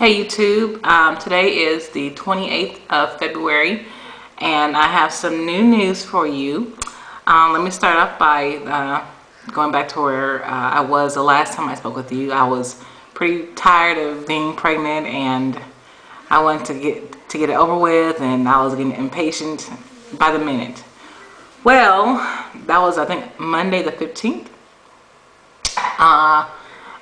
Hey YouTube, today is the 28th of February and I have some new news for you. Let me start off by going back to where I was the last time I spoke with you. I was pretty tired of being pregnant and I wanted to get it over with, and I was getting impatient by the minute. Well, that was I think Monday the 15th.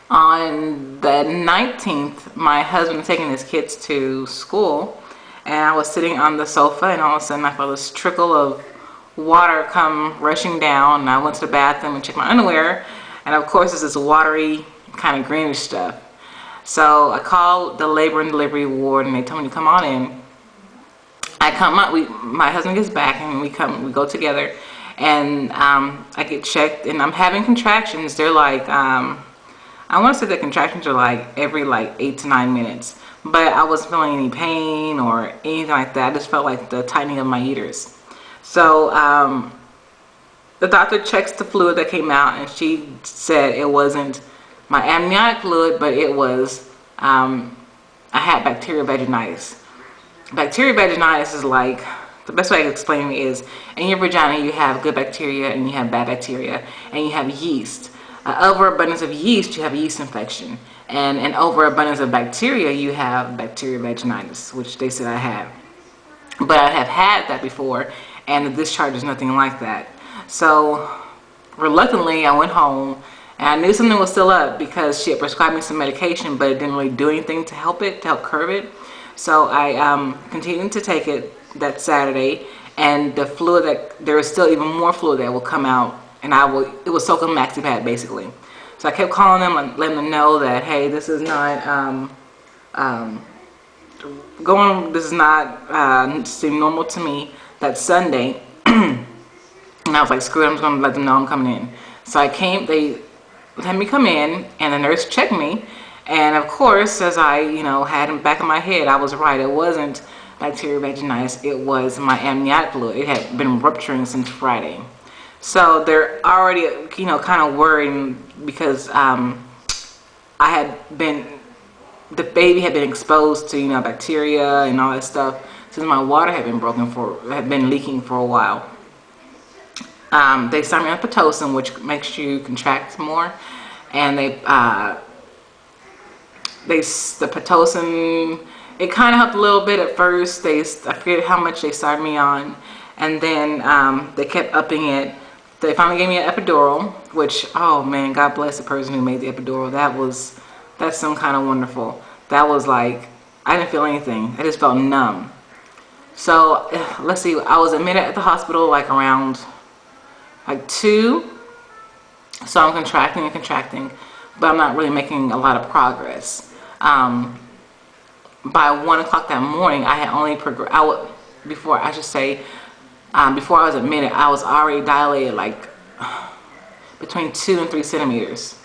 On the 19th, my husband was taking his kids to school, and I was sitting on the sofa, and all of a sudden I felt this trickle of water come rushing down, and I went to the bathroom and checked my underwear, and of course it's this watery kind of greenish stuff. So I called the labor and delivery ward, and they told me to come on in. I come up, my husband gets back, and we go together, and I get checked, and I'm having contractions. They're like I want to say the contractions are like every 8 to 9 minutes, but I wasn't feeling any pain or anything like that. I just felt like the tightening of my uterus. So the doctor checks the fluid that came out, and she said it wasn't my amniotic fluid, but it was I had bacterial vaginitis. Bacterial vaginitis is like, the best way I can explain it is, in your vagina you have good bacteria and you have bad bacteria, and you have yeast. Overabundance of yeast, you have a yeast infection, and an overabundance of bacteria, you have bacterial vaginitis, which they said I had. But I have had that before, and the discharge is nothing like that. So reluctantly, I went home, and I knew something was still up because she had prescribed me some medication, but it didn't really do anything to help curb it. So I continued to take it that Saturday, and the fluid there was still even more fluid that will come out, and it was soaked in maxi pad basically. So I kept calling them, letting them know that, hey, this is not this is not seem normal to me. That Sunday, and I was like, screw it, I'm just gonna let them know I'm coming in. So I came, they had me come in, and the nurse checked me, and of course, as I had in the back of my head, I was right. It wasn't bacterial vaginitis, it was my amniotic fluid. It had been rupturing since Friday. So they're already, kind of worried because the baby had been exposed to, bacteria and all that stuff since my water had been leaking for a while. They started me on Pitocin, which makes you contract more, and the Pitocin, it kind of helped a little bit at first. I forget how much they started me on, and then they kept upping it. They finally gave me an epidural, which, oh man, God bless the person who made the epidural. That's some kind of wonderful. That was like, I didn't feel anything. I just felt numb. So let's see, I was admitted at the hospital around 2. So I'm contracting and contracting, but I'm not really making a lot of progress. By 1 o'clock that morning, I had only progressed. Before I was admitted, I was already dilated between 2 and 3 centimeters.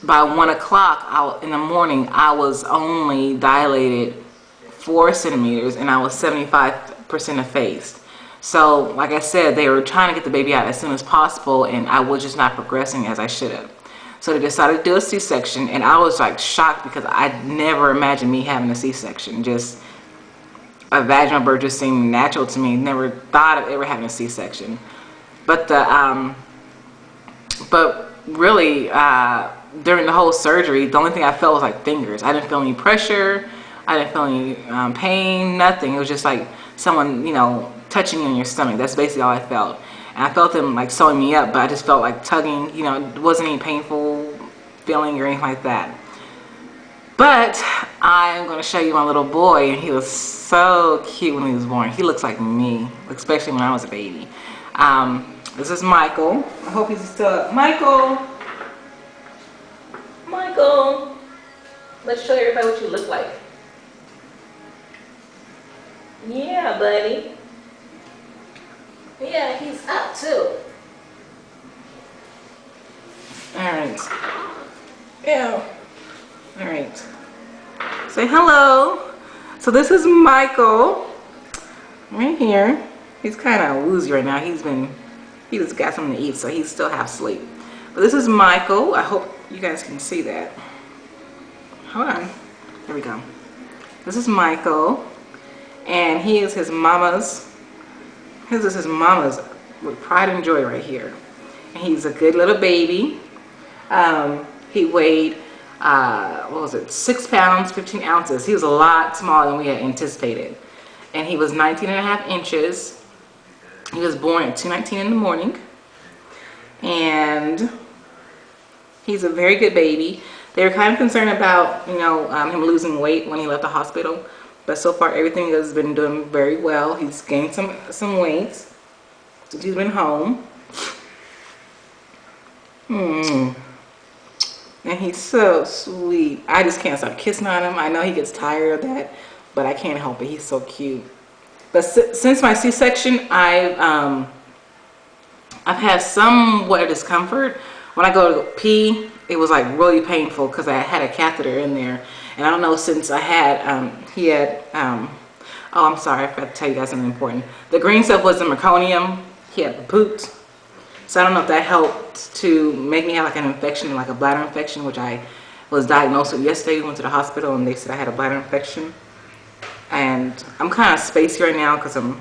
By 1 o'clock in the morning, I was only dilated 4 centimeters, and I was 75% effaced. So, like I said, they were trying to get the baby out as soon as possible, and I was just not progressing as I should have. So they decided to do a C-section, and I was shocked because I'd never imagined me having a C-section. Just a vaginal birth just seemed natural to me. Never thought of ever having a C-section. But really, during the whole surgery, the only thing I felt was fingers. I didn't feel any pressure. I didn't feel any pain. Nothing. It was just like someone, touching you in your stomach. That's basically all I felt. And I felt them sewing me up, but I just felt like tugging. It wasn't any painful feeling or anything like that. But I'm going to show you my little boy, and he was so cute when he was born. He looks like me, especially when I was a baby. This is Michael. I hope he's still up. Michael! Michael! Let's show everybody what you look like. Yeah, buddy. Yeah, he's up too. Alright. Yeah. Alright. Say hello. So this is Michael. Right here. He's kind of woozy right now. He just got something to eat, so he's still half asleep. But this is Michael. I hope you guys can see that. Hold on. Here we go. This is Michael, and he is his mama's. His is his mama's with pride and joy right here. And he's a good little baby. He weighed, what was it, 6 pounds, 15 ounces. He was a lot smaller than we had anticipated. And he was 19.5 inches. He was born at 2:19 in the morning. And he's a very good baby. They were kind of concerned about, you know, him losing weight when he left the hospital. But so far, everything has been doing very well. He's gained some weight since he's been home. And he's so sweet. I just can't stop kissing on him. I know he gets tired of that, but I can't help it. He's so cute. But since my C-section, I've had somewhat of discomfort. When I go to pee, it was like really painful because I had a catheter in there. And I don't know, since I had, oh, I'm sorry, I forgot to tell you guys something important. The green stuff was the meconium. He had pooped. So I don't know if that helped to make me have like an infection, like a bladder infection, which I was diagnosed with yesterday. We went to the hospital and they said I had a bladder infection. And I'm kind of spacey right now because I'm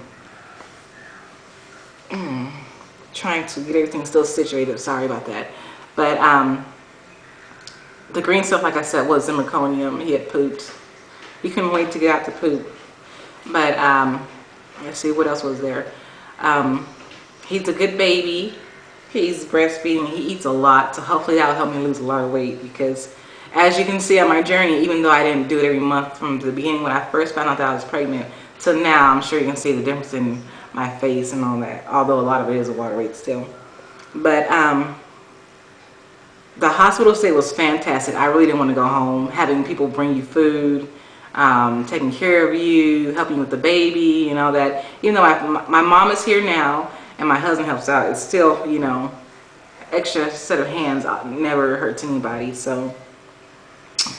trying to get everything still situated. Sorry about that. But the green stuff, like I said, was the meconium. He had pooped. He couldn't wait to get out to poop. But let's see, what else was there? He's a good baby. He's breastfeeding. He eats a lot, so hopefully that'll help me lose a lot of weight, because as you can see on my journey, even though I didn't do it every month from the beginning when I first found out that I was pregnant to now, I'm sure you can see the difference in my face and all that, although a lot of it is a water weight still. But the hospital stay was fantastic. I really didn't want to go home. Having people bring you food, taking care of you, helping you with the baby, you know, that, even though my mom is here now and my husband helps out, it's still, you know, extra set of hands never hurts anybody. So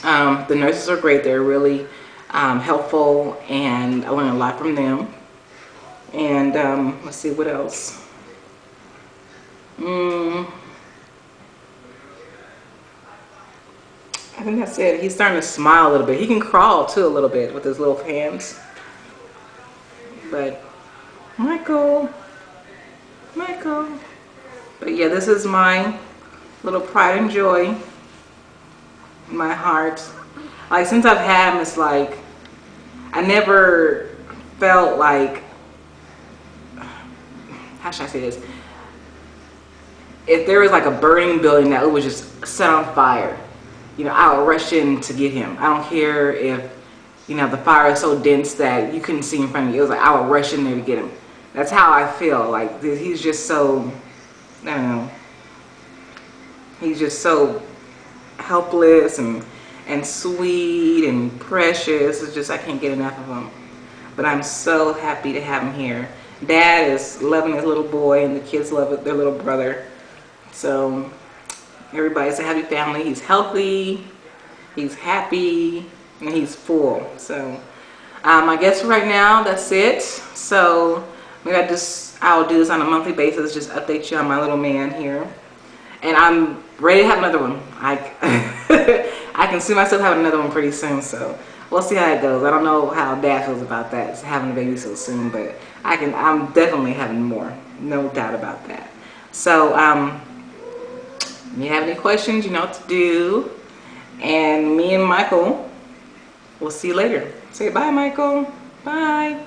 the nurses are great. They're really helpful, and I learned a lot from them. And let's see, what else? I think that's it. He's starting to smile a little bit. He can crawl too a little bit with his little hands. But Michael. But yeah, this is my little pride and joy in my heart. Like, since I've had him, it's like I never felt like, how should I say this? If there was like a burning building that it was just set on fire, you know, I would rush in to get him. I don't care if, you know, the fire is so dense that you couldn't see in front of you. It was like I would rush in there to get him. That's how I feel. Like, he's just so, I don't know, he's just so helpless and sweet and precious. It's just, I can't get enough of him. But I'm so happy to have him here. Dad is loving his little boy, and the kids love their little brother. So everybody's a happy family. He's healthy, he's happy, and he's full. So I guess right now that's it. So maybe I'll do this on a monthly basis, just update you on my little man here. And I'm ready to have another one. I can see myself having another one pretty soon, so we'll see how it goes. I don't know how Dad feels about that, having a baby so soon, but I'm definitely having more, no doubt about that. So if you have any questions, you know what to do. And me and Michael, we'll see you later. Say bye, Michael. Bye.